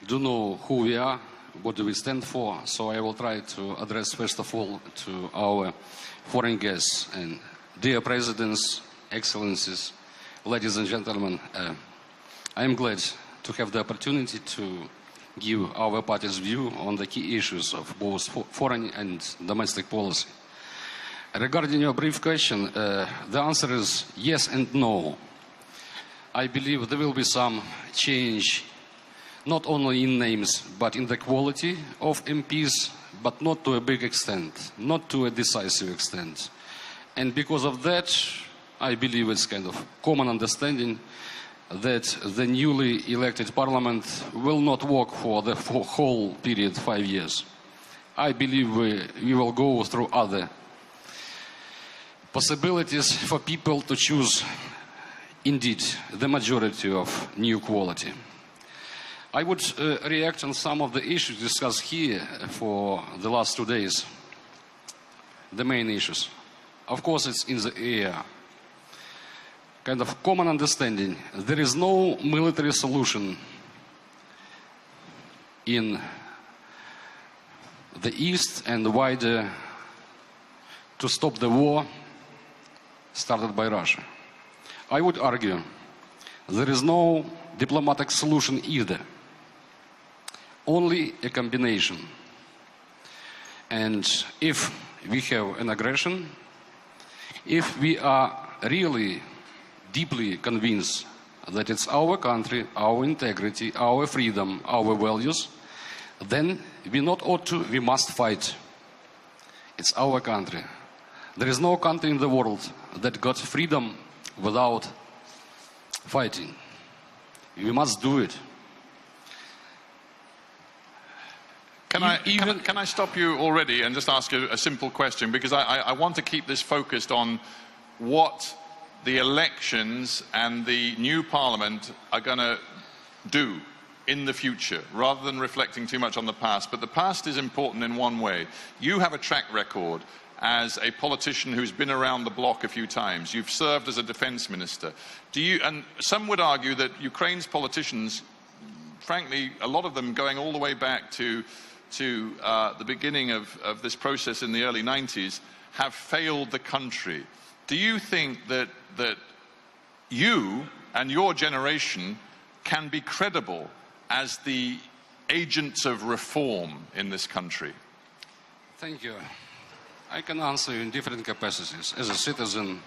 do know who we are, what do we stand for. So I will try to address first of all to our foreign guests. And dear presidents, excellencies, ladies and gentlemen, I am glad to have the opportunity to give our party's view on the key issues of both foreign and domestic policy. Regarding your brief question, the answer is yes and no. I believe there will be some change, not only in names, but in the quality of MPs, but not to a big extent, not to a decisive extent. And because of that, I believe it's kind of common understanding that the newly elected parliament will not work for the whole period, 5 years. I believe we will go through other possibilities for people to choose, indeed, the majority of new quality. I would react on some of the issues discussed here for the last 2 days. The main issues. Of course, it's in the air. Kind of common understanding. There is no military solution in the East and wider to stop the war started by Russia. I would argue there is no diplomatic solution either. Only a combination. And if we have an aggression, if we are really deeply convinced that it's our country, our integrity, our freedom, our values, then we not ought to, we must fight. It's our country. There is no country in the world that got freedom without fighting. We must do it. Can I stop you already and just ask a simple question? Because I want to keep this focused on what the elections and the new parliament are going to do in the future, rather than reflecting too much on the past. But the past is important in one way. You have a track record as a politician who's been around the bloc a few times. You've served as a defense minister. And some would argue that Ukraine's politicians, frankly, a lot of them going all the way back to the beginning of this process in the early 90s, have failed the country. Do you think that you and your generation can be credible as the agents of reform in this country? Thank you. I can answer you in different capacities. As a citizen,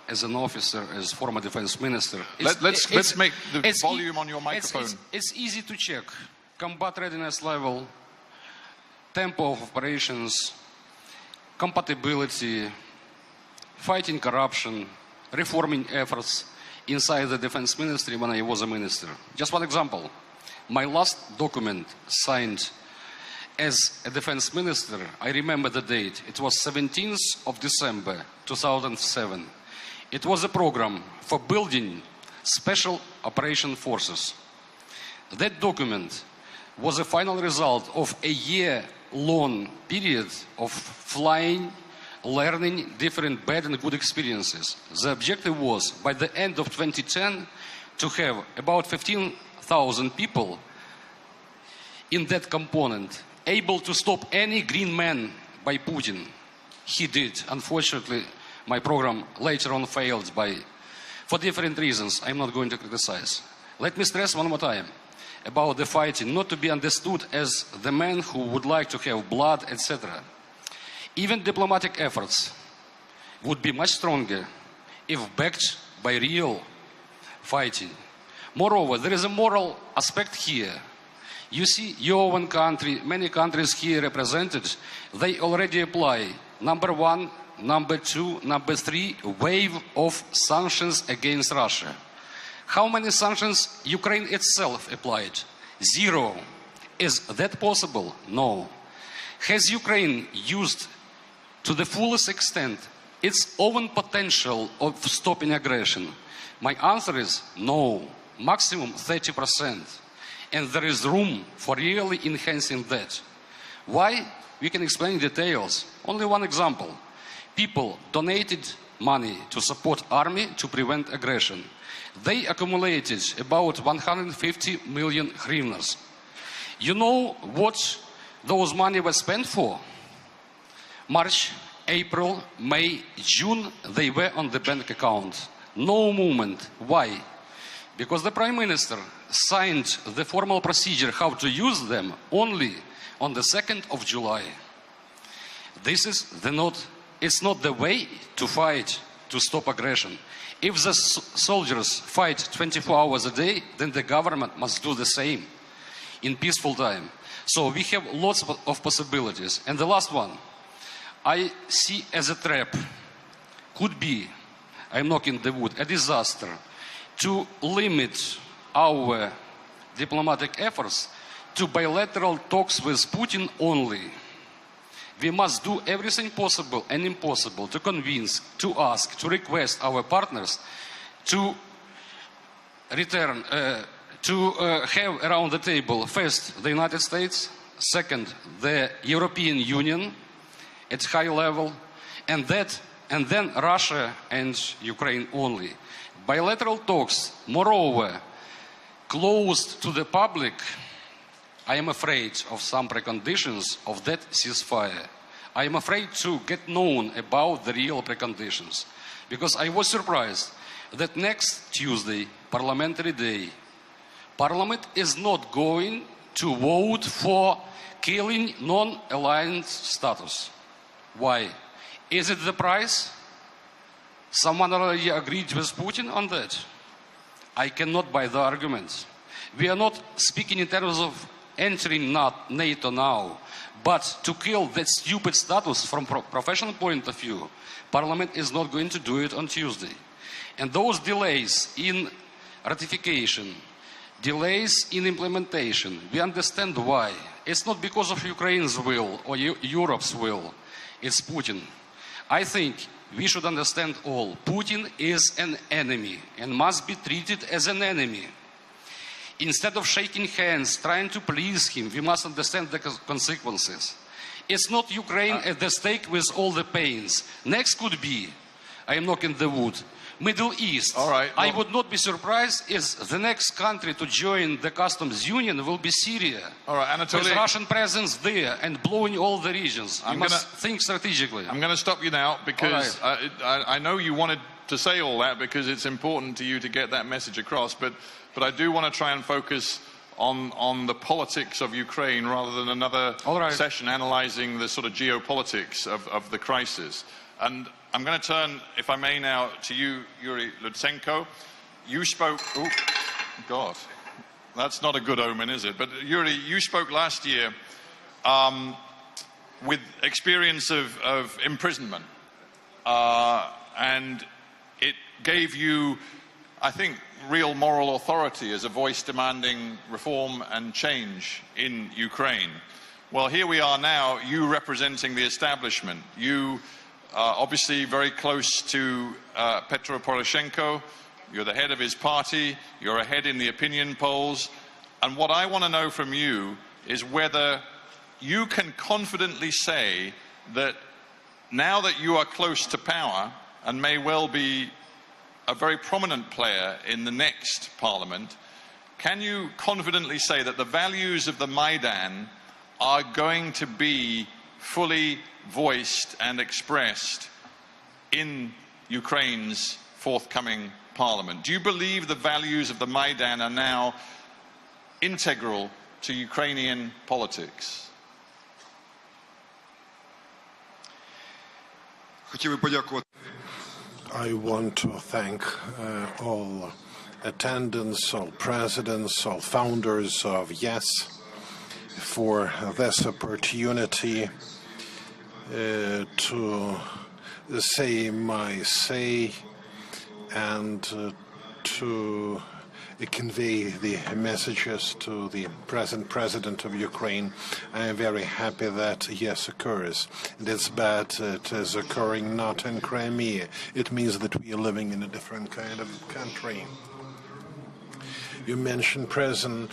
as an officer, as former defense minister. Let's make the volume on your microphone. It's easy to check. Combat readiness level, tempo of operations, compatibility, fighting corruption, reforming efforts inside the defense ministry when I was a minister. Just one example. My last document signed as a defense minister, I remember the date. It was 17th of December 2007. It was a program for building special operation forces. That document was a final result of a year-long period of flying, learning different bad and good experiences. The objective was, by the end of 2010, to have about 15,000 people in that component, able to stop any green man by Putin. He did. Unfortunately, my program later on failed for different reasons. I'm not going to criticize. Let me stress one more time about the fighting, not to be understood as the man who would like to have blood, etc. Even diplomatic efforts would be much stronger if backed by real fighting. Moreover, there is a moral aspect here. You see, your own country, many countries here represented, they already apply number 1, number 2, number 3 wave of sanctions against Russia. How many sanctions Ukraine itself applied? 0. Is that possible? No. Has Ukraine used to the fullest extent its own potential of stopping aggression? My answer is no. Maximum 30%. And there is room for really enhancing that. Why? We can explain details. Only one example. People donated money to support army to prevent aggression. They accumulated about 150 million hryvnias. You know what those money was spent for? March, April, May, June, they were on the bank account. No movement. Why? Because the Prime Minister signed the formal procedure how to use them only on the 2nd of July. This is it's not the way to fight to stop aggression. If the soldiers fight 24 hours a day, then the government must do the same in peaceful time. So we have lots of possibilities. And the last one, I see as a trap, could be, I'm knocking the wood, a disaster, to limit our diplomatic efforts to bilateral talks with Putin only. We must do everything possible and impossible to convince, to ask, to request our partners to return, to have around the table, first, the United States, second, the European Union at high level, and then Russia and Ukraine only. Bilateral talks, moreover, closed to the public, I am afraid of some preconditions of that ceasefire. I am afraid to get known about the real preconditions. Because I was surprised that next Tuesday, Parliamentary Day, Parliament is not going to vote for killing non-aligned status. Why? Is it the price? Someone already agreed with Putin on that. I cannot buy the arguments. We are not speaking in terms of entering NATO now, but to kill that stupid status from professional point of view, Parliament is not going to do it on Tuesday. And those delays in ratification, delays in implementation, we understand why. It's not because of Ukraine's will or Europe's will, it's Putin. I think we should understand all. Putin is an enemy and must be treated as an enemy. Instead of shaking hands, trying to please him, we must understand the consequences. It's not Ukraine at the stake with all the pains. Next could be, I am knocking the wood, Middle East. All right, I would not be surprised if the next country to join the customs union will be Syria. All right, Anatoliy. With Russian presence there and blowing all the regions. We must think strategically. I'm going to stop you now because I know you wanted to say all that because it's important to you to get that message across, but I do want to try and focus on the politics of Ukraine rather than another session analysing the sort of geopolitics of the crisis. And I'm going to turn, if I may now, to you, Yuriy Lutsenko. You spoke... Oh, God. That's not a good omen, is it? But Yuriy, you spoke last year with experience of imprisonment. And it gave you, I think, real moral authority as a voice demanding reform and change in Ukraine. Well, here we are now, you representing the establishment. You obviously very close to Petro Poroshenko. You're the head of his party. You're ahead in the opinion polls. And what I want to know from you is whether you can confidently say that now that you are close to power and may well be a very prominent player in the next parliament, can you confidently say that the values of the Maidan are going to be fully voiced and expressed in Ukraine's forthcoming parliament? Do you believe the values of the Maidan are now integral to Ukrainian politics? I want to thank all attendants, all presidents, all founders of YES for this opportunity to say my say and to convey the messages to the present president of Ukraine. I am very happy that yes occurs. And it's bad it is occurring not in Crimea. It means that we are living in a different kind of country. You mentioned prison.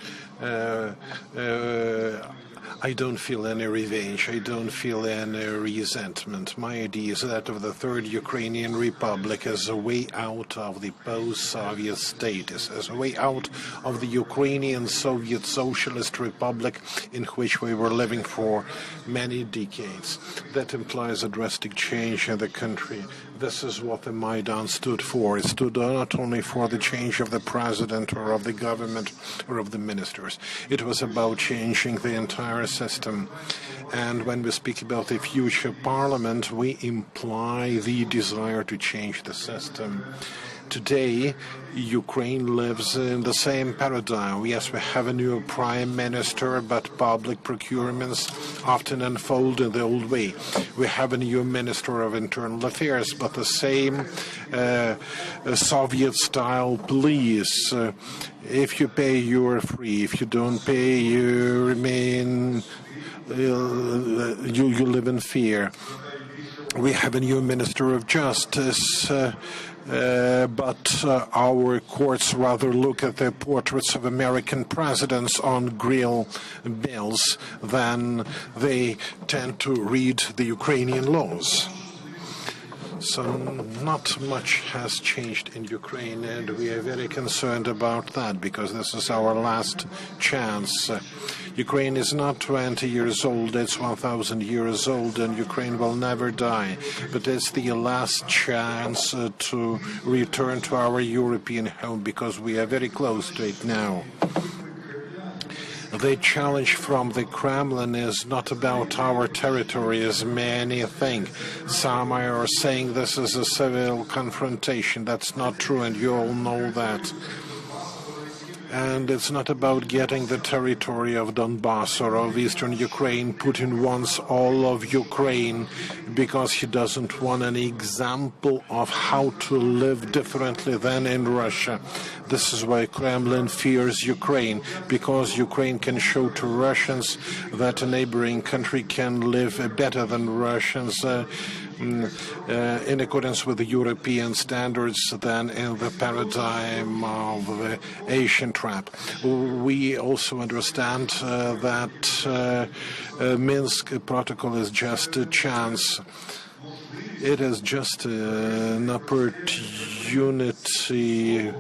I don't feel any revenge. I don't feel any resentment. My idea is that of the Third Ukrainian Republic as a way out of the post-Soviet status, as a way out of the Ukrainian Soviet Socialist Republic in which we were living for many decades. That implies a drastic change in the country. This is what the Maidan stood for. It stood not only for the change of the president or of the government or of the ministers. It was about changing the entire system. And when we speak about the future parliament, we imply the desire to change the system. Today, Ukraine lives in the same paradigm. Yes, we have a new prime minister, but public procurements often unfold in the old way. We have a new minister of internal affairs, but the same Soviet-style police. If you pay, you are free. If you don't pay, you remain, you live in fear. We have a new minister of justice. But our courts rather look at the portraits of American presidents on grill bills than they tend to read the Ukrainian laws. So not much has changed in Ukraine, and we are very concerned about that because this is our last chance. Ukraine is not 20 years old, it's 1,000 years old, and Ukraine will never die. But it's the last chance to return to our European home because we are very close to it now. The challenge from the Kremlin is not about our territory, as many think. Some are saying this is a civil confrontation. That's not true, and you all know that. And it's not about getting the territory of Donbass or of eastern Ukraine. Putin wants all of Ukraine because he doesn't want any example of how to live differently than in Russia. This is why Kremlin fears Ukraine, because Ukraine can show to Russians that a neighboring country can live better than Russians in accordance with the European standards than in the paradigm of the Asian trap. We also understand that Minsk protocol is just a chance. It is just an opportunity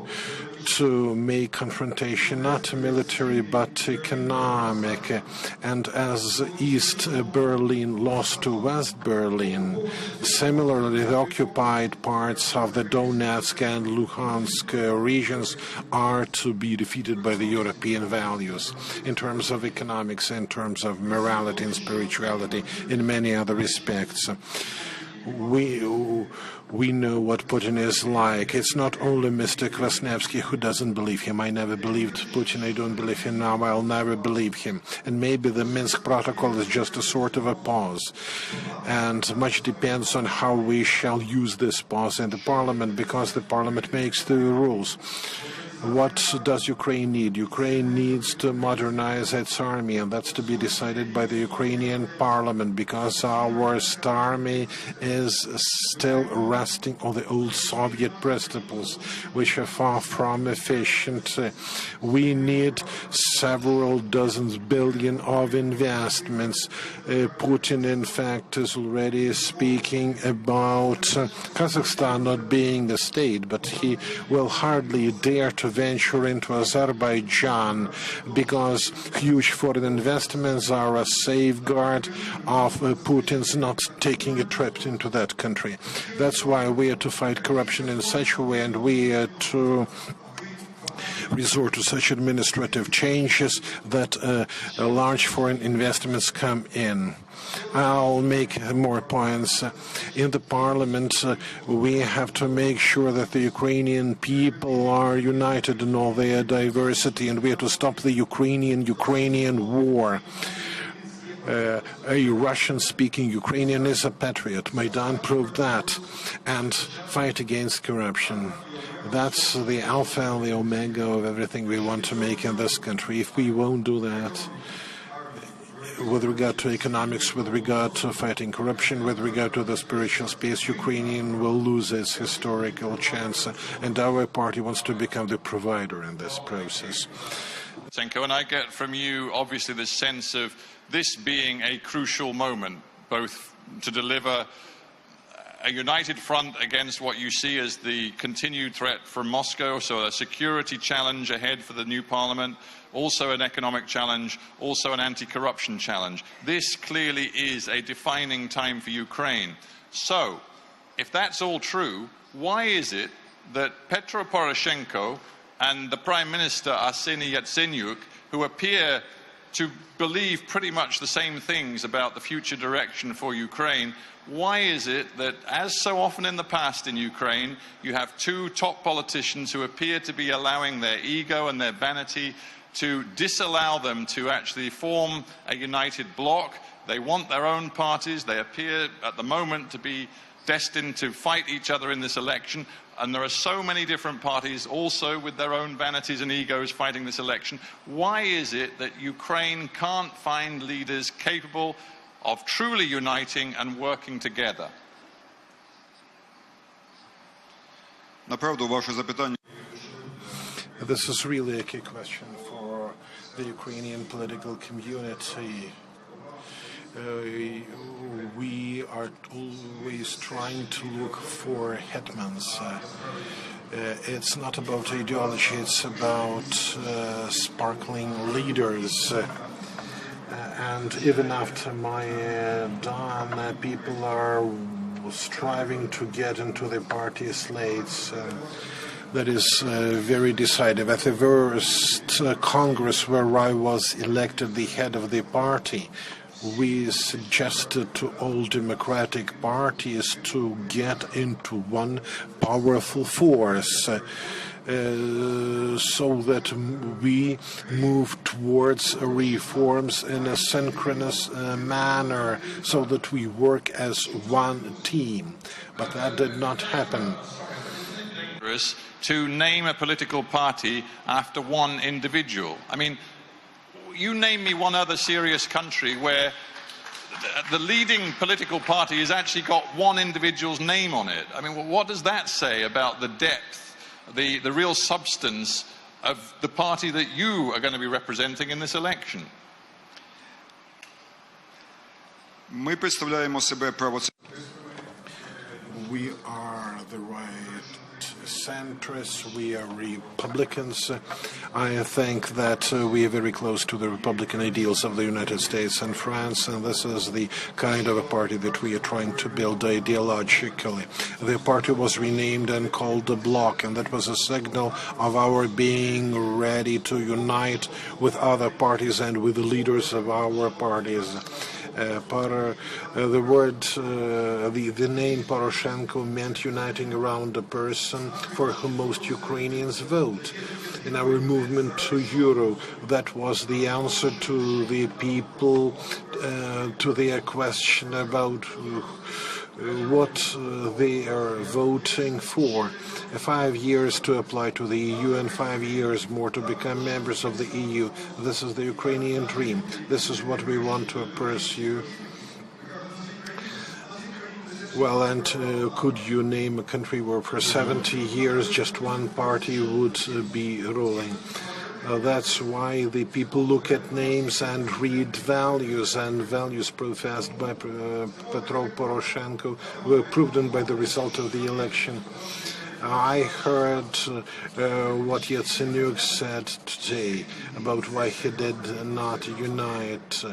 to make confrontation not military but economic. And as East Berlin lost to West Berlin, similarly the occupied parts of the Donetsk and Luhansk regions are to be defeated by the European values in terms of economics, in terms of morality and spirituality, in many other respects. We know what Putin is like. It's not only Mr. Kwasniewski who doesn't believe him. I never believed Putin. I don't believe him now. I'll never believe him. And maybe the Minsk protocol is just a sort of a pause. And much depends on how we shall use this pause in the parliament, because the parliament makes the rules. What does Ukraine need? Ukraine needs to modernize its army, and that's to be decided by the Ukrainian parliament, because our army is still resting on the old Soviet principles, which are far from efficient. We need several dozens billion of investments. Putin, in fact, is already speaking about Kazakhstan not being a state, but he will hardly dare to venture into Azerbaijan because huge foreign investments are a safeguard of Putin's not taking a trip into that country. That's why we are to fight corruption in such a way, and we are to resort to such administrative changes that large foreign investments come in. I'll make more points. In the parliament, we have to make sure that the Ukrainian people are united in all their diversity, and we have to stop the Ukrainian war. A Russian-speaking Ukrainian is a patriot. Maidan proved that. And fight against corruption. That's the alpha and the omega of everything we want to make in this country. If we won't do that, with regard to economics, with regard to fighting corruption, with regard to the spiritual space, Ukrainian will lose its historical chance, and our party wants to become the provider in this process. Lutsenko, and I get from you obviously the sense of this being a crucial moment, both to deliver a united front against what you see as the continued threat from Moscow, so a security challenge ahead for the new parliament, also an economic challenge, also an anti-corruption challenge. This clearly is a defining time for Ukraine. So, if that's all true, why is it that Petro Poroshenko and the Prime Minister Arseniy Yatsenyuk, who appear to believe pretty much the same things about the future direction for Ukraine, why is it that, as so often in the past in Ukraine, you have two top politicians who appear to be allowing their ego and their vanity to disallow them to actually form a united bloc? They want their own parties. They appear at the moment to be destined to fight each other in this election. And there are so many different parties also with their own vanities and egos fighting this election. Why is it that Ukraine can't find leaders capable of truly uniting and working together? This is really a key question for the Ukrainian political community. We are always trying to look for hetmans. It's not about ideology, it's about sparkling leaders. And even after Maidan, people are striving to get into the party slates. That is very decisive. At the first Congress where I was elected the head of the party, we suggested to all democratic parties to get into one powerful force so that we move towards reforms in a synchronous manner, so that we work as one team. But that did not happen. To name a political party after one individual. I mean, you name me one other serious country where the leading political party has actually got one individual's name on it. I mean, what does that say about the depth, the real substance of the party that you are going to be representing in this election? We are the right centrists, we are Republicans. I think that we are very close to the Republican ideals of the United States and France, and this is the kind of a party that we are trying to build ideologically. The party was renamed and called the Bloc, and that was a signal of our being ready to unite with other parties and with the leaders of our parties. The name Poroshenko meant uniting around a person for whom most Ukrainians vote. In our movement to Euro, that was the answer to the people, to their question about what they are voting for. 5 years to apply to the EU and 5 years more to become members of the EU. This is the Ukrainian dream. This is what we want to pursue. Well, and could you name a country where for 70 years just one party would be ruling? That's why the people look at names and read values, and values professed by Petro Poroshenko were proven by the result of the election. I heard what Yatsenyuk said today about why he did not unite.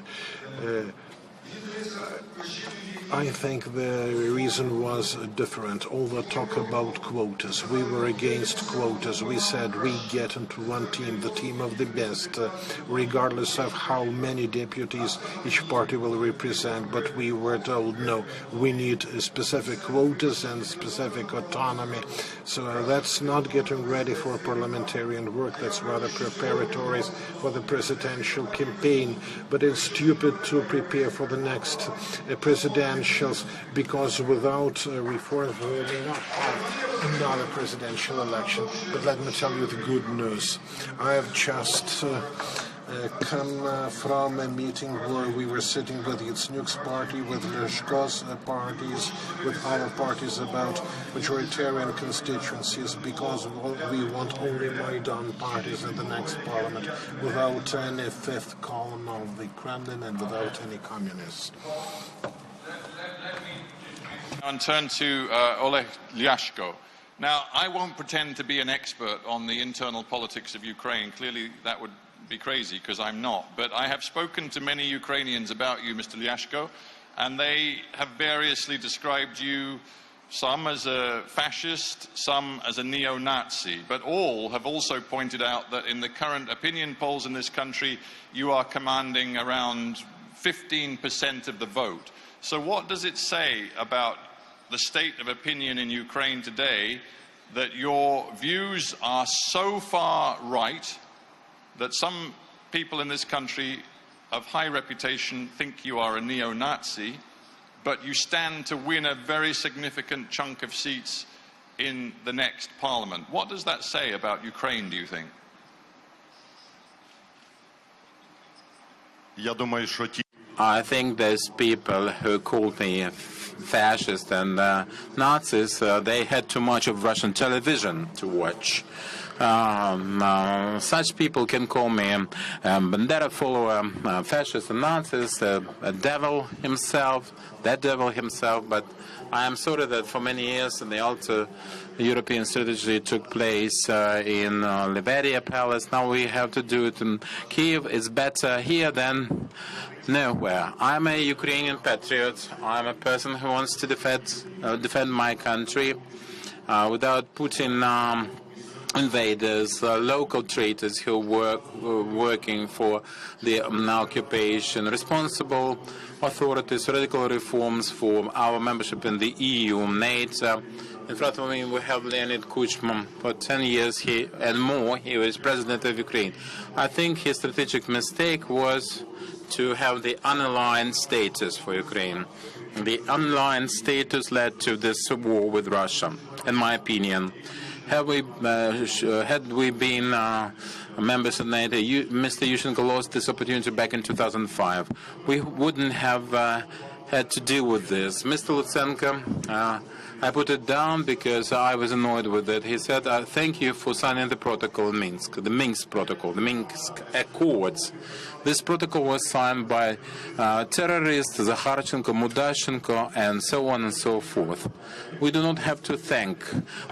I think the reason was different. All the talk about quotas. We were against quotas. We said we get into one team, the team of the best, regardless of how many deputies each party will represent. But we were told, no, we need specific quotas and specific autonomy. So that's not getting ready for parliamentarian work. That's rather preparatory for the presidential campaign. But it's stupid to prepare for the next presidentials, because without reforms we will not have another presidential election. But let me tell you the good news. I have just come from a meeting where we were sitting with Yuryn's party, with Liashko's parties, with other parties about majoritarian constituencies, because we want only Maidan parties in the next parliament, without any fifth column of the Kremlin and without any communists. And turn to Oleh Liashko. Now, I won't pretend to be an expert on the internal politics of Ukraine. Clearly, that would be crazy, because I'm not. But I have spoken to many Ukrainians about you, Mr. Liashko, and they have variously described you, some as a fascist, some as a neo-Nazi. But all have also pointed out that in the current opinion polls in this country, you are commanding around 15% of the vote. So what does it say about the state of opinion in Ukraine today that your views are so far right that some people in this country of high reputation think you are a neo-Nazi, but you stand to win a very significant chunk of seats in the next parliament? What does that say about Ukraine, do you think? I think those people who called me fascist and Nazis, they had too much of Russian television to watch. Such people can call me Bandera follower, fascist and Nazis, a devil himself, that devil himself, but I am sorry that for many years the alter European strategy took place in Liberia Palace. Now we have to do it in Kiev. It's better here than nowhere. I'm a Ukrainian patriot. I'm a person who wants to defend my country without putting invaders, local traitors who working for the occupation, responsible authorities, radical reforms for our membership in the EU, NATO. In front of me, we have Leonid Kuchma. For 10 years and more, he was president of Ukraine. I think his strategic mistake was to have the unaligned status for Ukraine. The unaligned status led to this war with Russia, in my opinion. Had we been members of NATO, Mr. Yuryenko lost this opportunity back in 2005. We wouldn't have had to deal with this. Mr. Lutsenko, I put it down because I was annoyed with it. He said, thank you for signing the protocol in Minsk, the Minsk protocol, the Minsk Accords. This protocol was signed by terrorists, Zakharchenko, Mudashenko, and so on and so forth. We do not have to thank.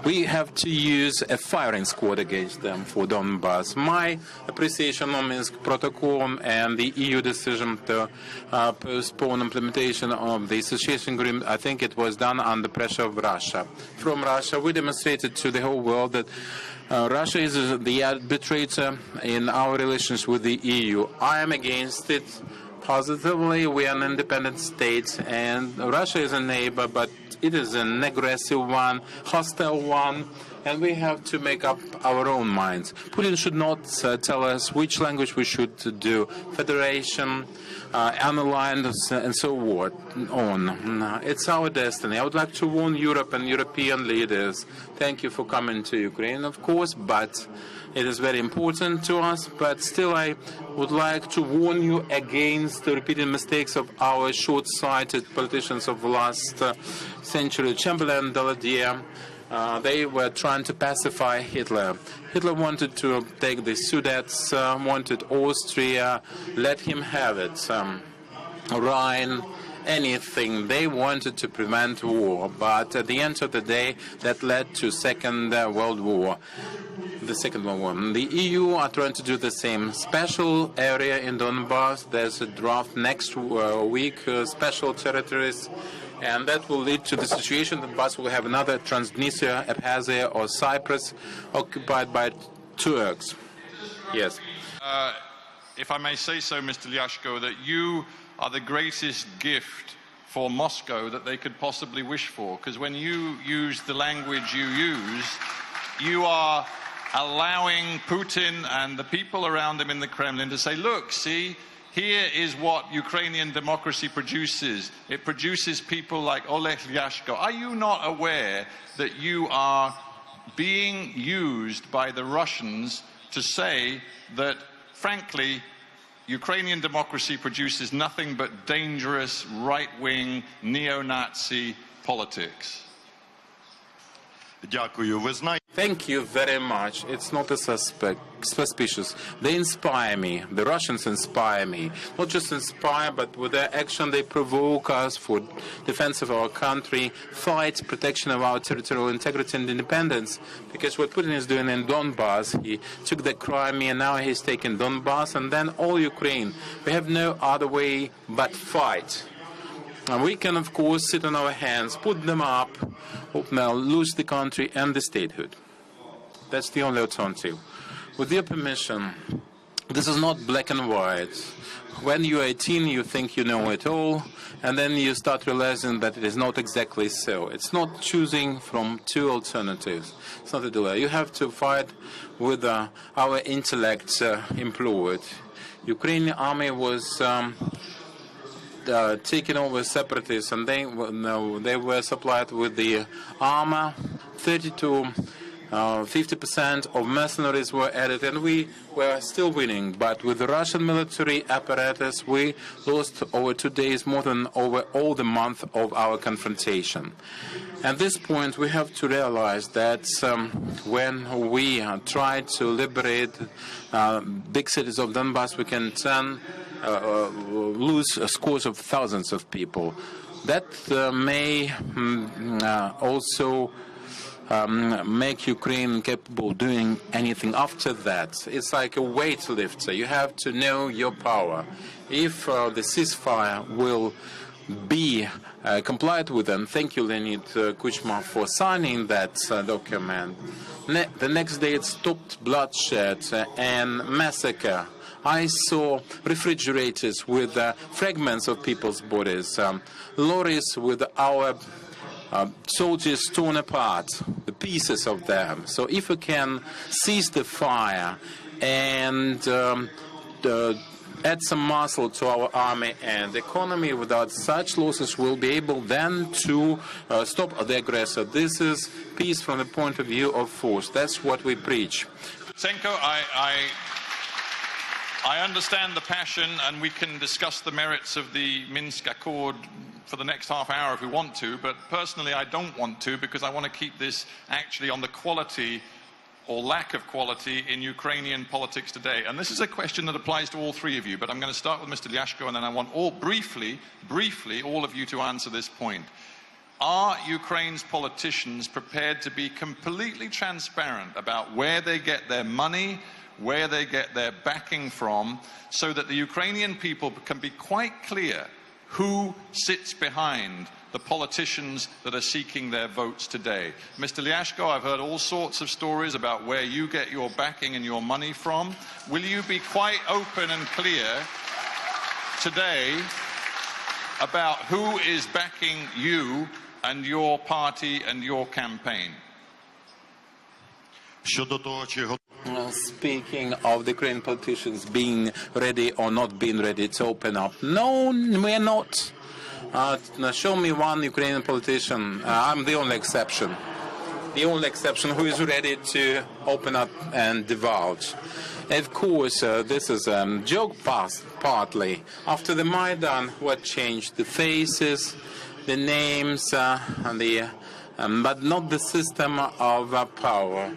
We have to use a firing squad against them for Donbass. My appreciation of Minsk protocol and the EU decision to postpone implementation of the association agreement, I think it was done under pressure of Russia. From Russia, we demonstrated to the whole world that Russia is the arbitrator in our relations with the EU. I am against it positively. We are an independent state, and Russia is a neighbor, but it is an aggressive one, hostile one, and we have to make up our own minds. Putin should not tell us which language we should do, federation, unaligned, and so on. It's our destiny. I would like to warn Europe and European leaders. Thank you for coming to Ukraine, of course, but it is very important to us. But still, I would like to warn you against the repeated mistakes of our short-sighted politicians of the last century. Chamberlain, Daladier, they were trying to pacify Hitler. Hitler wanted to take the Sudets, wanted Austria, let him have it. Rhine, anything. They wanted to prevent war, but at the end of the day, that led to Second World War. The Second World War. The EU are trying to do the same. Special area in Donbass, there's a draft next week, special territories, and that will lead to the situation that Donbass will have another Transnistria, Abkhazia, or Cyprus occupied by Turks. Yes. If I may say so, Mr. Liashko, that you are the greatest gift for Moscow that they could possibly wish for, because when you use the language you use, you are allowing Putin and the people around him in the Kremlin to say, look, see, here is what Ukrainian democracy produces. It produces people like Oleh Liashko. Are you not aware that you are being used by the Russians to say that, frankly, Ukrainian democracy produces nothing but dangerous right-wing neo-Nazi politics. Thank you very much. It's not a suspicious. They inspire me. The Russians inspire me. Not just inspire, but with their action they provoke us for defense of our country, fight, protection of our territorial integrity and independence. Because what Putin is doing in Donbass, he took the Crimea, now he's taken Donbass, and then all Ukraine. We have no other way but fight. And we can, of course, sit on our hands, put them up, lose the country and the statehood. That's the only alternative. With your permission, this is not black and white. When you're 18, you think you know it all, and then you start realizing that it is not exactly so. It's not choosing from two alternatives. It's not a delay. You have to fight with our intellect employed. Ukrainian army was taken over separatists, and they were supplied with the armor. 30 to 50% of mercenaries were added, and we were still winning. But with the Russian military apparatus, we lost over 2 days more than over all the month of our confrontation. At this point, we have to realize that when we try to liberate big cities of Donbass, we can lose scores of thousands of people. That may also make Ukraine capable of doing anything after that. It's like a weightlifter. You have to know your power. If the ceasefire will be complied with, and thank you, Leonid Kuchma, for signing that document. The next day it stopped bloodshed and massacre. I saw refrigerators with fragments of people's bodies, lorries with our soldiers torn apart, the pieces of them. So if we can cease the fire and add some muscle to our army and economy, without such losses, we'll be able then to stop the aggressor. This is peace from the point of view of force. That's what we preach. Lutsenko, I understand the passion, and we can discuss the merits of the Minsk Accord for the next half hour if we want to, but personally I don't want to, because I want to keep this actually on the quality or lack of quality in Ukrainian politics today. And this is a question that applies to all three of you, but I'm going to start with Mr. Liashko, and then I want briefly, all of you to answer this point. Are Ukraine's politicians prepared to be completely transparent about where they get their money, where they get their backing from, so that the Ukrainian people can be quite clear who sits behind the politicians that are seeking their votes today? Mr. Liashko, I've heard all sorts of stories about where you get your backing and your money from. Will you be quite open and clear today about who is backing you and your party and your campaign? Speaking of the Ukrainian politicians being ready or not being ready to open up, no, we're not. Show me one Ukrainian politician. I'm the only exception. The only exception who is ready to open up and divulge. Of course, this is a joke partly. After the Maidan, what changed? The faces, the names, but not the system of power.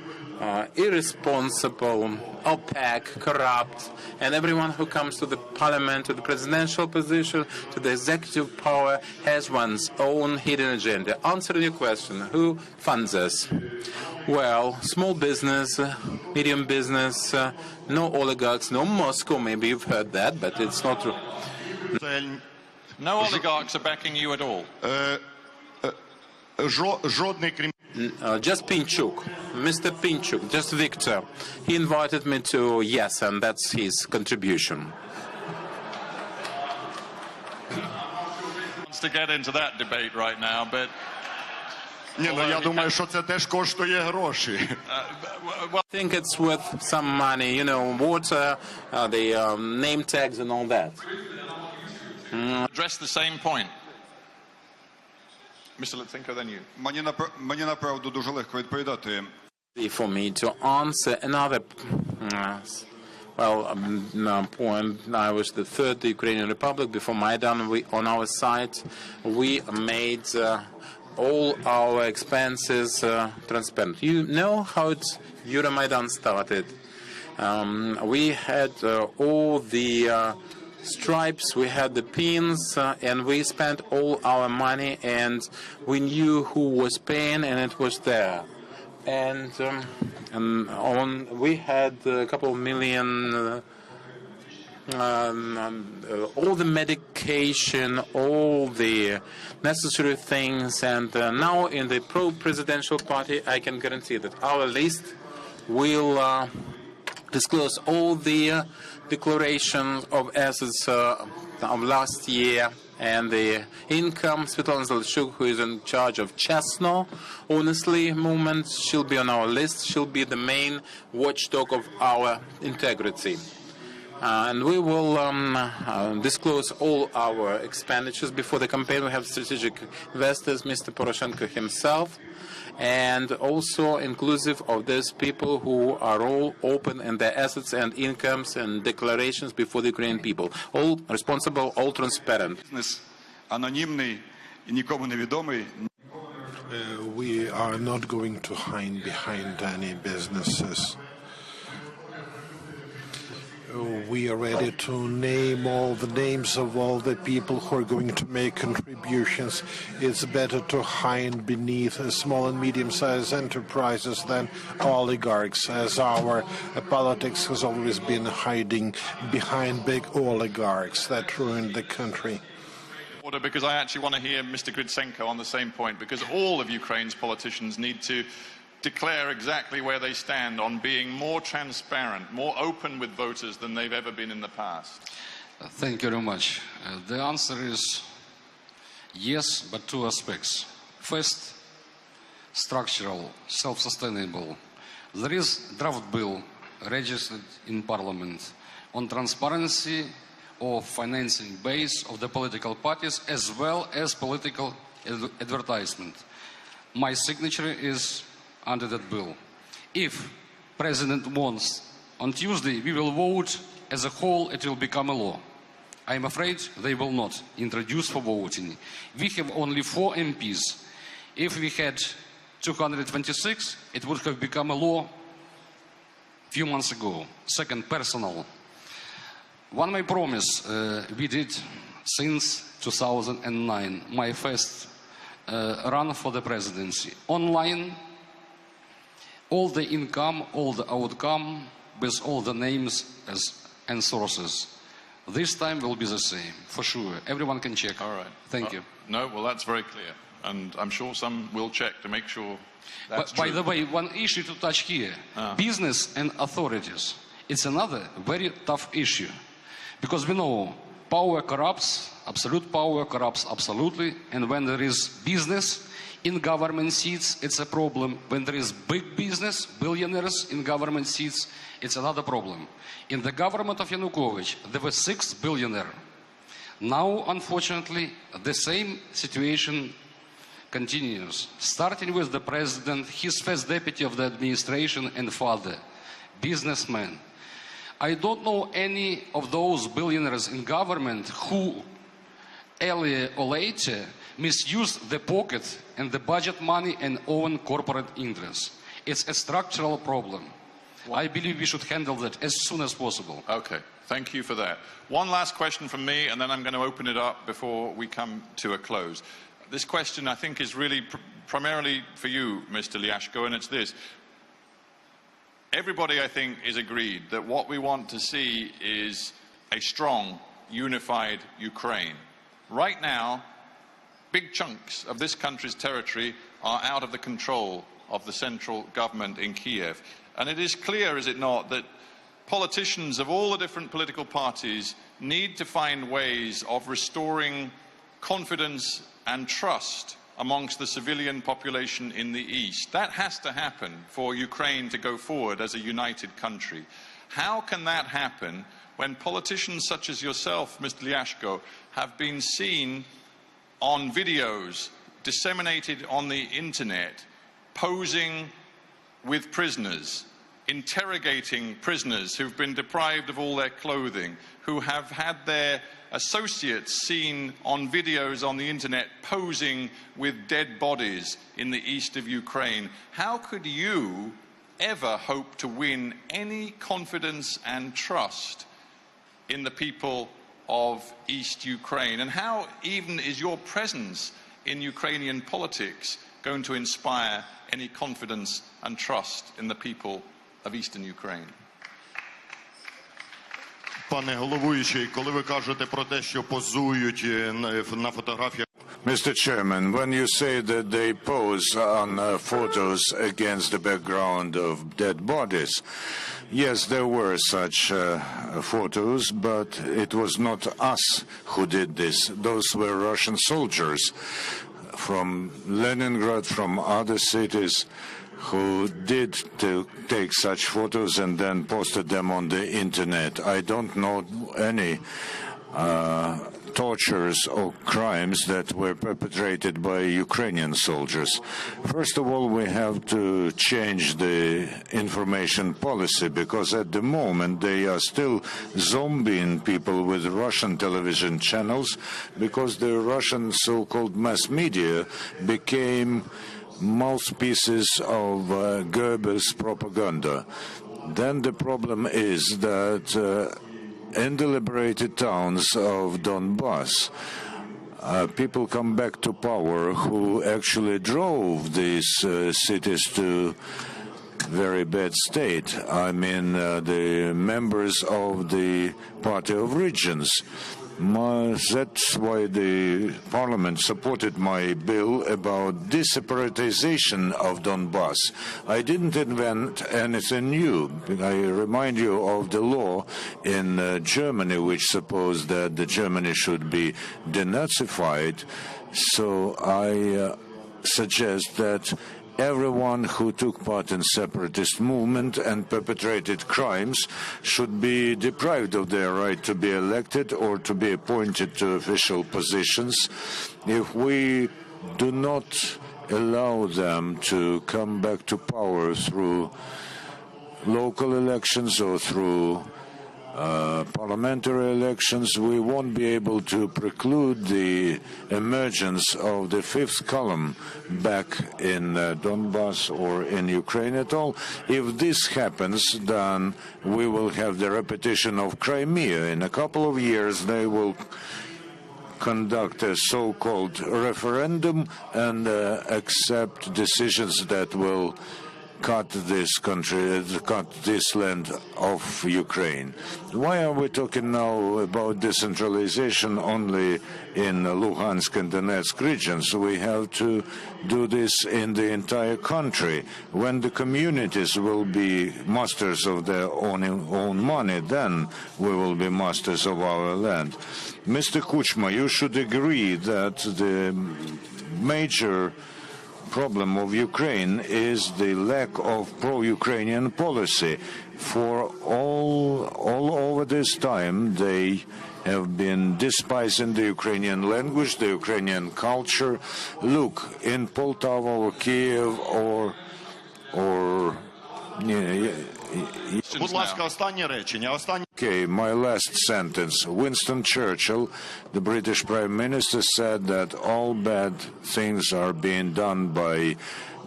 Irresponsible, opaque, corrupt, and everyone who comes to the parliament, to the presidential position, to the executive power, has one's own hidden agenda. Answering your question, who funds us? Well, small business, medium business, no oligarchs, no Moscow. Maybe you've heard that, but it's not true. No oligarchs are backing you at all. Just Pinchuk, Mr. Pinchuk, just Victor. He invited me to yes, and that's his contribution. To get into that debate right now, but я думаю, що це теж коштує гроші. I think it's worth some money, you know, water, the name tags and all that. Address the same point. Mr. Lutsenko, then you. Мені направду дуже легко відповідати. For me to answer another Well, I was the third Ukrainian Republic before Maidan. On our side, we made all our expenses transparent. You know how Euromaidan started. We had all the stripes, we had the pins, and we spent all our money, and we knew who was paying, and it was there. And we had a couple of million, all the medication, all the necessary things, and now in the pro-presidential party, I can guarantee that our list will disclose all the declarations of assets of last year and the income. Svetlana Liashko, who is in charge of Chesno, honestly, movement, she'll be on our list. She'll be the main watchdog of our integrity. And we will disclose all our expenditures before the campaign. We have strategic investors, Mr. Poroshenko himself, and also inclusive of those people who are all open in their assets and incomes and declarations before the Ukrainian people. All responsible, all transparent. Бізнес анонімний і нікому не відомий. We are not going to hide behind any businesses. We are ready to name all the names of all the people who are going to make contributions. It's better to hide beneath small and medium-sized enterprises than oligarchs, as our politics has always been hiding behind big oligarchs that ruined the country. Because I actually want to hear Mr. Grytsenko on the same point, because all of Ukraine's politicians need to declare exactly where they stand on being more transparent, more open with voters than they've ever been in the past. Thank you very much. The answer is yes, but two aspects. First, structural, self-sustainable. There is draft bill registered in Parliament on transparency of financing base of the political parties as well as political advertisement. My signature is under that bill. If President wants, on Tuesday we will vote as a whole, it will become a law. I'm afraid they will not introduce for voting. We have only 4 MPs. If we had 226, it would have become a law a few months ago. Second, personal. One my promise we did since 2009, my first run for the presidency. Online, all the income, all the outcome, with all the names and sources. This time will be the same, for sure. Everyone can check. All right. Thank you. No, well, that's very clear. And I'm sure some will check to make sure that's By true. the way, one issue to touch here. Business and authorities. It's another very tough issue. Because we know power corrupts, absolute power corrupts absolutely. And when there is business in government seats, it's a problem. When there is big business, billionaires in government seats, it's another problem. In the government of Yanukovych, there were 6 billionaires. Now, unfortunately, the same situation continues. Starting with the president, his first deputy of the administration and father, businessman. I don't know any of those billionaires in government who, earlier or later, misused the pocket and the budget money and own corporate interests. It's a structural problem. I believe we should handle that as soon as possible. Okay, thank you for that. One last question from me, and then I'm going to open it up before we come to a close. This question, I think, is really primarily for you, Mr. Liashko, and it's this. Everybody, I think, is agreed that what we want to see is a strong, unified Ukraine. Right now, big chunks of this country's territory are out of the control of the central government in Kiev. And it is clear, is it not, that politicians of all the different political parties need to find ways of restoring confidence and trust amongst the civilian population in the East. That has to happen for Ukraine to go forward as a united country. How can that happen when politicians such as yourself, Mr. Liashko, have been seen on videos disseminated on the internet posing with prisoners, interrogating prisoners who've been deprived of all their clothing, who have had their associates seen on videos on the internet posing with dead bodies in the east of Ukraine. How could you ever hope to win any confidence and trust in the people of East Ukraine? And how even is your presence in Ukrainian politics going to inspire any confidence and trust in the people of Eastern Ukraine? Пане головуючий, коли ви кажете про те, що позують на фотографіях. Mr. Chairman, when you say that they pose on photos against the background of dead bodies, yes, there were such photos, but it was not us who did this. Those were Russian soldiers from Leningrad, from other cities, who did take such photos and then posted them on the internet. I don't know any tortures or crimes that were perpetrated by Ukrainian soldiers. First of all, we have to change the information policy, because at the moment they are still zombieing people with Russian television channels, because the Russian so-called mass media became mouthpieces of Goebbels propaganda. Then the problem is that in the liberated towns of Donbass, people come back to power who actually drove these cities to very bad state. I mean, the members of the Party of Regions. That's why the Parliament supported my bill about deseparatization of Donbass. I didn't invent anything new. I remind you of the law in Germany, which supposed that the Germany should be denazified. So I suggest that everyone who took part in separatist movement and perpetrated crimes should be deprived of their right to be elected or to be appointed to official positions. If we do not allow them to come back to power through local elections or through parliamentary elections, we won't be able to preclude the emergence of the fifth column back in Donbass or in Ukraine at all. If this happens, then we will have the repetition of Crimea. In a couple of years, they will conduct a so-called referendum and accept decisions that will cut this country, cut this land of Ukraine. Why are we talking now about decentralization only in Luhansk and Donetsk regions? We have to do this in the entire country. When the communities will be masters of their own money, then we will be masters of our land. Mr. Kuchma, you should agree that the major problem of Ukraine is the lack of pro-Ukrainian policy. For all over this time, they have been despising the Ukrainian language, the Ukrainian culture. Look, in Poltava or Kiev or Будь ласка, останнє речення. Okay, my last sentence. Winston Churchill, the British Prime Minister, said that all bad things are being done by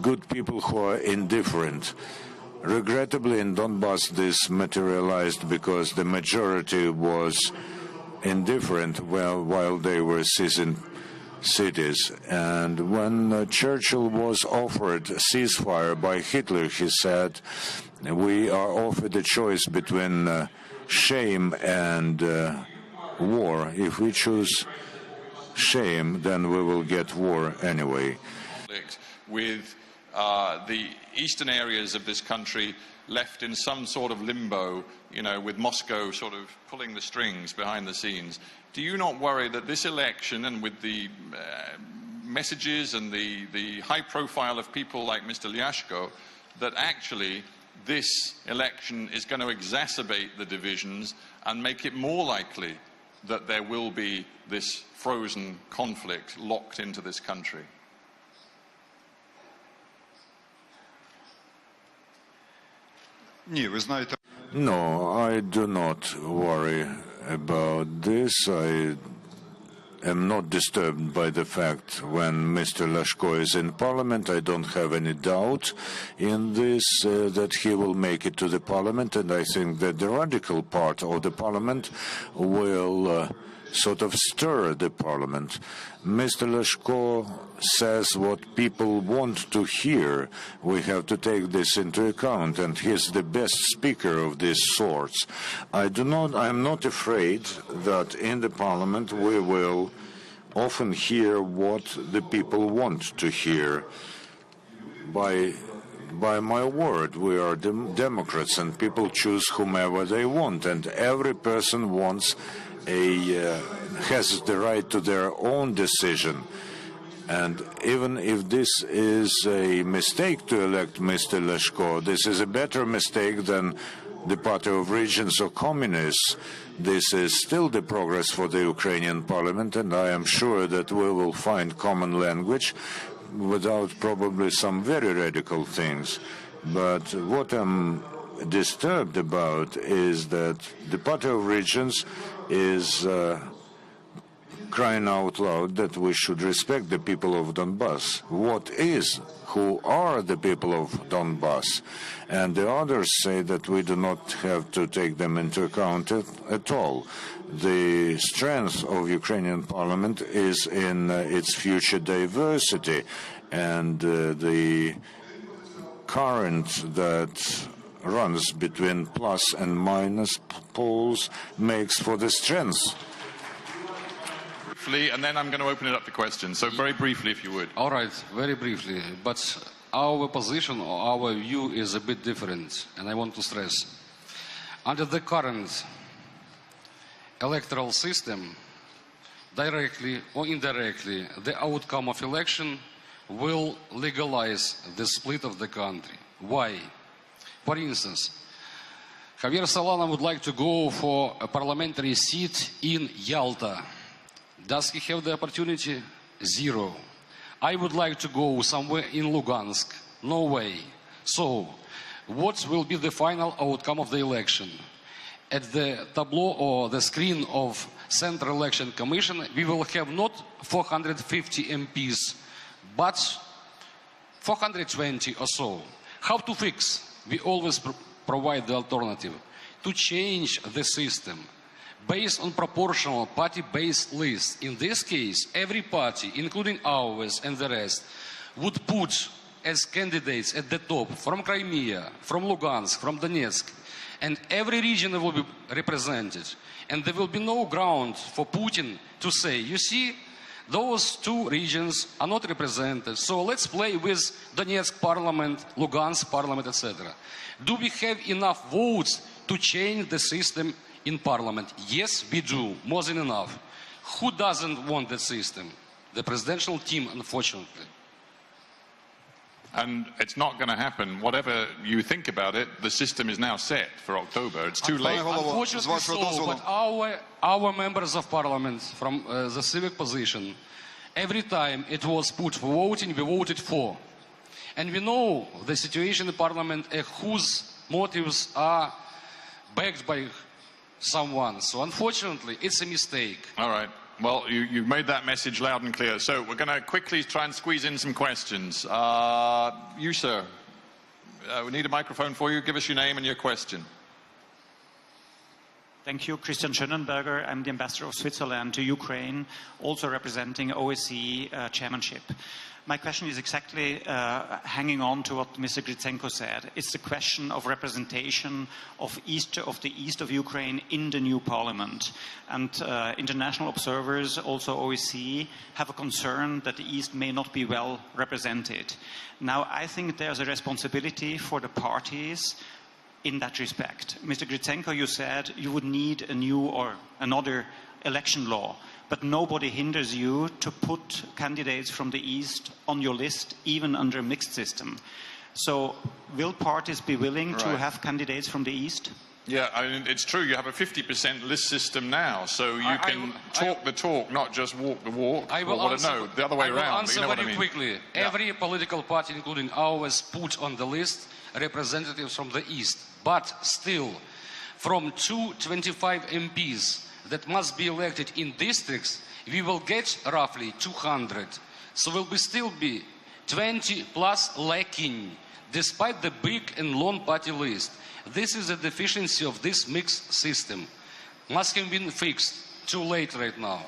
good people who are indifferent. Regrettably, in Donbass, this materialized because the majority was indifferent while they were seizing cities. And when Churchill was offered a ceasefire by Hitler, he said, we are offered a choice between shame and war. If we choose shame, then we will get war anyway. With the eastern areas of this country left in some sort of limbo, you know, with Moscow sort of pulling the strings behind the scenes, do you not worry that this election, and with the messages and the high profile of people like Mr. Liashko, that actually this election is going to exacerbate the divisions and make it more likely that there will be this frozen conflict locked into this country? Ні, ви знаєте. No, I do not worry about this. I am not disturbed by the fact when Mr. Liashko is in Parliament. I don't have any doubt in this, that he will make it to the Parliament, and I think that the radical part of the Parliament will sort of stir the Parliament. Mr. Liashko says what people want to hear. We have to take this into account, and he's the best speaker of these sorts. I'm not afraid that in the Parliament we will often hear what the people want to hear. By my word, we are Democrats, and people choose whomever they want, and every person has the right to their own decision. And even if this is a mistake to elect Mr. Liashko, this is a better mistake than the Party of Regions or Communists. This is still the progress for the Ukrainian Parliament, and I am sure that we will find common language without probably some very radical things. But what I'm disturbed about is that the Party of Regions is crying out loud that we should respect the people of Donbass. Who are the people of Donbass? And the others say that we do not have to take them into account at all. The strength of Ukrainian Parliament is in its future diversity, and the current that runs between plus and minus poles makes for the strength. And then I'm going to open it up to questions. So very briefly, if you would. All right, very briefly. But our position or our view is a bit different, and I want to stress. Under the current electoral system, directly or indirectly, the outcome of election will legalize the split of the country. Why? For instance, Javier Solana would like to go for a parliamentary seat in Yalta. Does he have the opportunity? Zero. I would like to go somewhere in Lugansk. No way. So, what will be the final outcome of the election? At the tableau or the screen of Central Election Commission, we will have not 450 MPs, but 420 or so. How to fix? We always provide the alternative. To change the system based on proportional party-based lists. In this case, every party, including ours and the rest, would put as candidates at the top from Crimea, from Lugansk, from Donetsk, and every region will be represented. And there will be no ground for Putin to say, you see, those two regions are not represented, so let's play with Donetsk parliament, Lugansk parliament, etc. Do we have enough votes to change the system in parliament? Yes, we do, more than enough. Who doesn't want that system? The presidential team, unfortunately. And it's not going to happen. Whatever you think about it, the system is now set for October. It's too late. Unfortunately so, but our members of parliament from the Civic position, every time it was put for voting, we voted for. And we know the situation in parliament, whose motives are backed by someone. So unfortunately, it's a mistake. All right. Well, you've made that message loud and clear. So we're going to quickly try and squeeze in some questions. You, sir. We need a microphone for you. Give us your name and your question. Thank you. Christian Schönenberger. I'm the ambassador of Switzerland to Ukraine, also representing OSCE chairmanship. My question is exactly hanging on to what Mr. Grytsenko said. It's the question of representation of the east of Ukraine in the new parliament. And international observers, also OSCE, have a concern that the east may not be well represented. Now, I think there's a responsibility for the parties in that respect. Mr. Grytsenko, you said you would need a new or another election law. But nobody hinders you to put candidates from the East on your list, even under a mixed system. So will parties be willing to have candidates from the East? Yeah, I mean, it's true. You have a 50% list system now, so you can talk the talk, not just walk the walk. I will answer, the other way around. I will answer you know very quickly. Yeah. Every political party, including ours, put on the list representatives from the East. But still, from 225 MPs that must be elected in districts, we will get roughly 200. So will we still be 20 plus lacking, despite the big and long party list. This is a deficiency of this mixed system. Must have been fixed. Too late right now.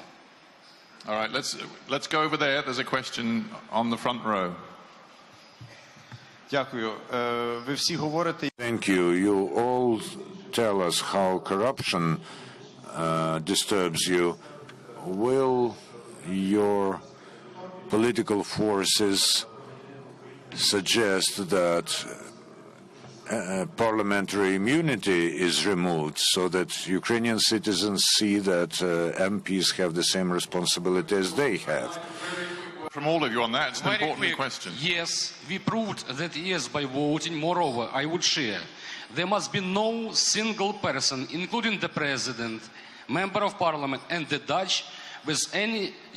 All right, let's go over there. There's a question on the front row. Дякую. Ви всі говорите. Thank you. You all tell us how corruption disturbs you. Will your political forces suggest that parliamentary immunity is removed so that Ukrainian citizens see that MPs have the same responsibility as they have? From all of you on that, it's an Very important quick. question. Yes, we proved that yes by voting. Moreover, I would share, there must be no single person, including the president, member of parliament, and the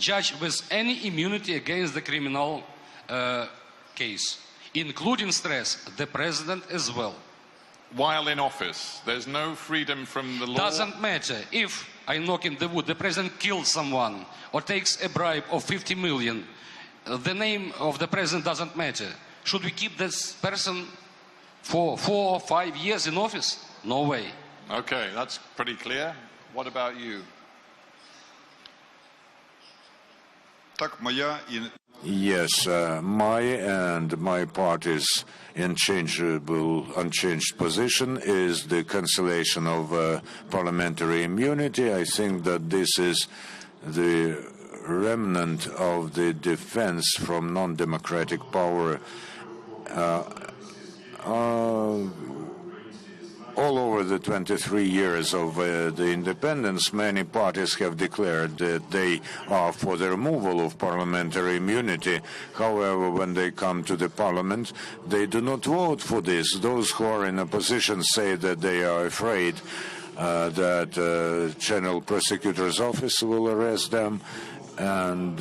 judge with any immunity against the criminal case, including stress, the president as well. While in office, there's no freedom from the law. Doesn't matter if I knock in the wood, the president kills someone or takes a bribe of 50 million. The name of the president doesn't matter. Should we keep this person for 4 or 5 years in office? No way. Okay, that's pretty clear. What about you? Так, моя і Yes, my and my party's unchanged position is the cancellation of parliamentary immunity. I think that this is the remnant of the defense from non-democratic power. All over the 23 years of the independence, many parties have declared that they are for the removal of parliamentary immunity. However, when they come to the parliament, they do not vote for this. Those who are in opposition say that they are afraid that General Prosecutor's Office will arrest them, and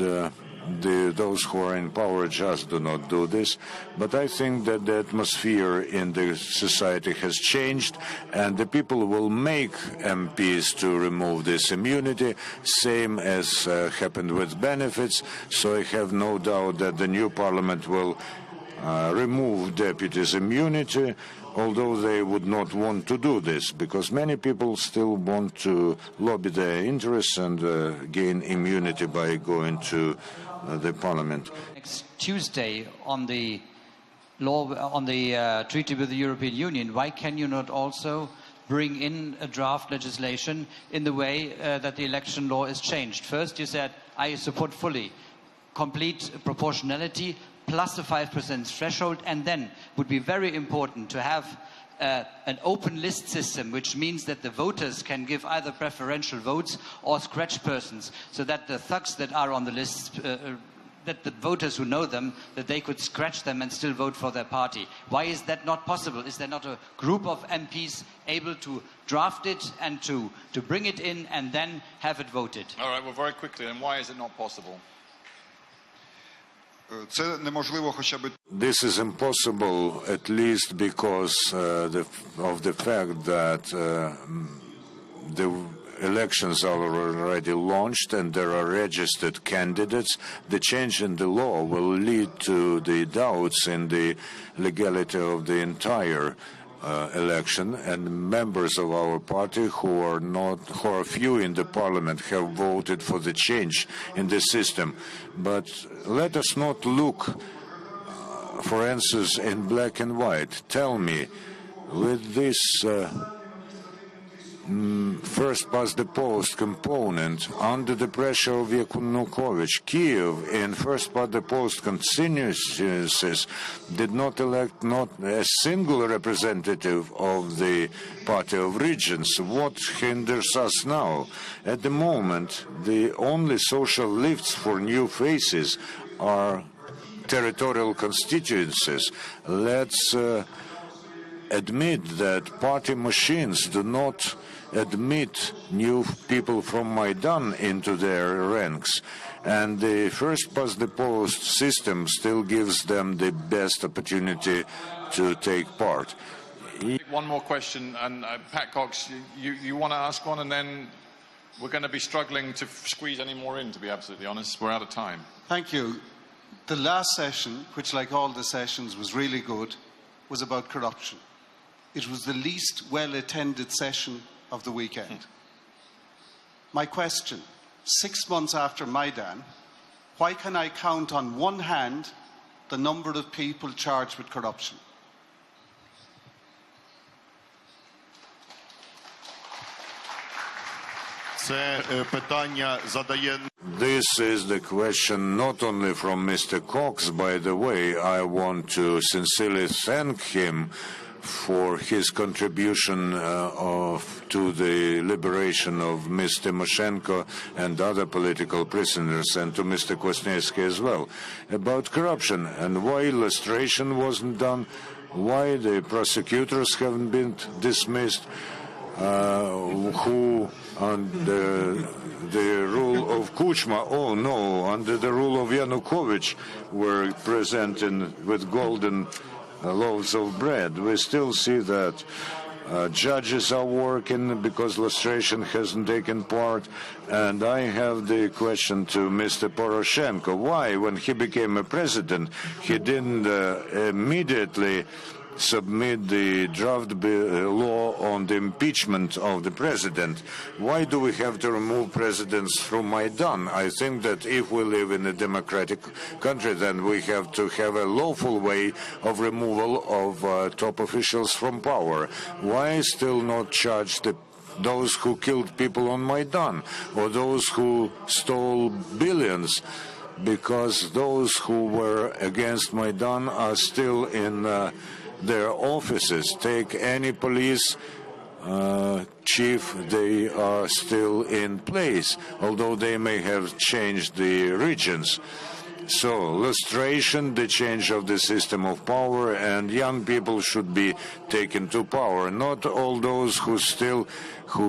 those who are in power just do not do this. But I think that the atmosphere in the society has changed, and the people will make MPs to remove this immunity, same as happened with benefits. So I have no doubt that the new parliament will remove deputies' immunity, although they would not want to do this, because many people still want to lobby their interests and gain immunity by going to the parliament. Next Tuesday on the law, on the treaty with the European Union, why can you not also bring in a draft legislation in the way that the election law is changed? First, you said, I support fully complete proportionality plus a 5% threshold, and then would be very important to have an open list system, which means that the voters can give either preferential votes or scratch persons, so that the thugs that are on the list, that the voters who know them, that they could scratch them and still vote for their party. Why is that not possible? Is there not a group of MPs able to draft it and to bring it in and then have it voted? All right, well, very quickly, and why is it not possible? це неможливо хоча б. This is impossible, at least because of the fact that the elections are already launched and there are registered candidates. The change in the law will lead to the doubts in the legality of the entire election, and members of our party who are few in the parliament have voted for the change in the system. But let us not look for answers in black and white. Tell me, with this first past the post component, under the pressure of Yanukovych, Kiev in first past the post continuances did not elect not a single representative of the Party of Regions. What hinders us now? At the moment, the only social lifts for new faces are territorial constituencies. Let's admit that party machines do not admit new people from Maidan into their ranks, and the first past the post system still gives them the best opportunity to take part. One more question, and Pat Cox, you want to ask one, and then we're going to be struggling to squeeze any more in, to be absolutely honest. We're out of time. Thank you. The last session, which like all the sessions was really good, was about corruption. It was the least well-attended session of the weekend. My question, 6 months after Maidan, why can I count on one hand the number of people charged with corruption? This is the question not only from Mr. Cox, by the way. I want to sincerely thank him for his contribution to the liberation of Ms. Tymoshenko and other political prisoners, and to Mr. Kwasniewski as well, about corruption and why illustration wasn't done, why the prosecutors haven't been dismissed, who under the rule of Kuchma, oh no, under the rule of Yanukovych were presented with golden loaves of bread. We still see that judges are working because lustration hasn't taken part. And I have the question to Mr. Poroshenko. Why, when he became a president, he didn't immediately submit the draft law on the impeachment of the president? Why do we have to remove presidents from Maidan? I think that if we live in a democratic country, then we have to have a lawful way of removal of top officials from power. Why still not charge those who killed people on Maidan, or those who stole billions? Because those who were against Maidan are still in their offices. Take any police chief, they are still in place, although they may have changed the regions. So, lustration, the change of the system of power, and young people should be taken to power, not all those who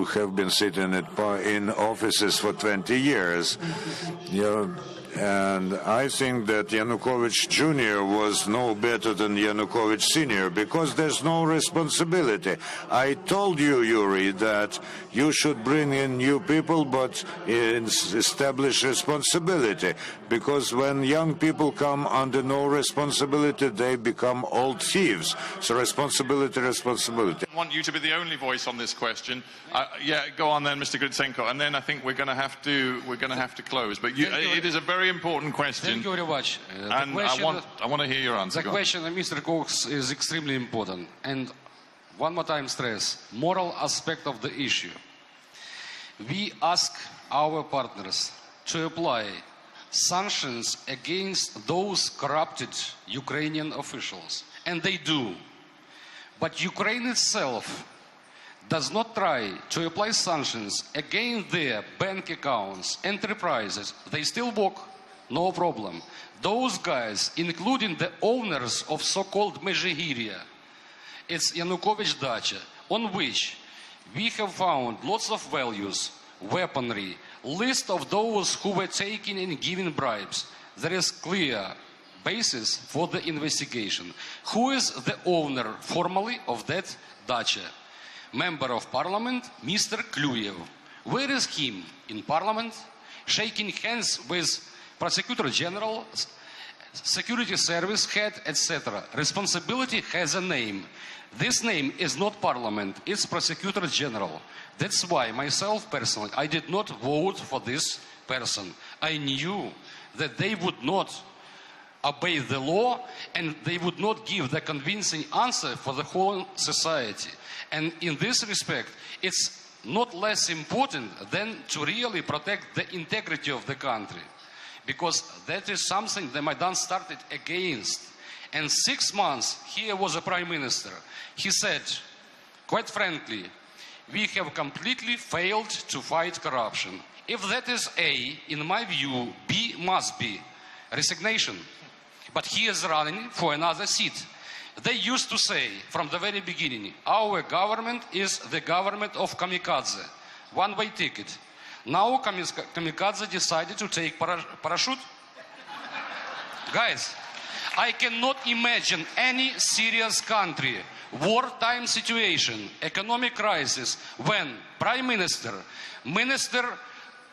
have been sitting in offices for 20 years. And I think that Yanukovych Jr. was no better than Yanukovych Sr. because there's no responsibility. I told you, Yuriy, that you should bring in new people, but establish responsibility. Because when young people come under no responsibility, they become old thieves. So responsibility. I want you to be the only voice on this question. Yeah, go on then, Mr. Grytsenko, and then I think we're going to have to close. But it is a very important question. Thank you very much. And I want to hear your answer. The question of Mr. Cox is extremely important. And one more time stress, moral aspect of the issue. We ask our partners to apply sanctions against those corrupted Ukrainian officials. And they do. But Ukraine itself does not try to apply sanctions against their bank accounts, enterprises. They still work, no problem. Those guys, including the owners of so-called Mezhegirya, it's Yanukovych Dacha, on which we have found lots of values, weaponry, list of those who were taking and giving bribes. There is clear basis for the investigation. Who is the owner formally of that dacha? Member of Parliament, Mr. Kluyev. Where is him? In Parliament? Shaking hands with Prosecutor General, Security Service head, etc. Responsibility has a name. This name is not Parliament, it's Prosecutor General. That's why myself personally, I did not vote for this person. I knew that they would not obey the law and they would not give the convincing answer for the whole society. And in this respect, it's not less important than to really protect the integrity of the country. Because that is something the Maidan started against. And 6 months, here was a prime minister. He said, quite frankly, we have completely failed to fight corruption. If that is A, in my view, B must be resignation. But he is running for another seat. They used to say from the very beginning, our government is the government of kamikaze, one-way ticket. Now kamikaze decided to take parachute. Guys, I cannot imagine any serious country, wartime situation, economic crisis, when Prime Minister, Minister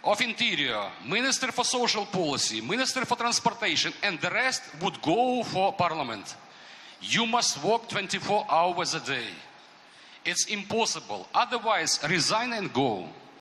of Interior, Minister for Social Policy, Minister for Transportation, and the rest would go for Parliament. You must work 24 hours a day. It's impossible. Otherwise, resign and go.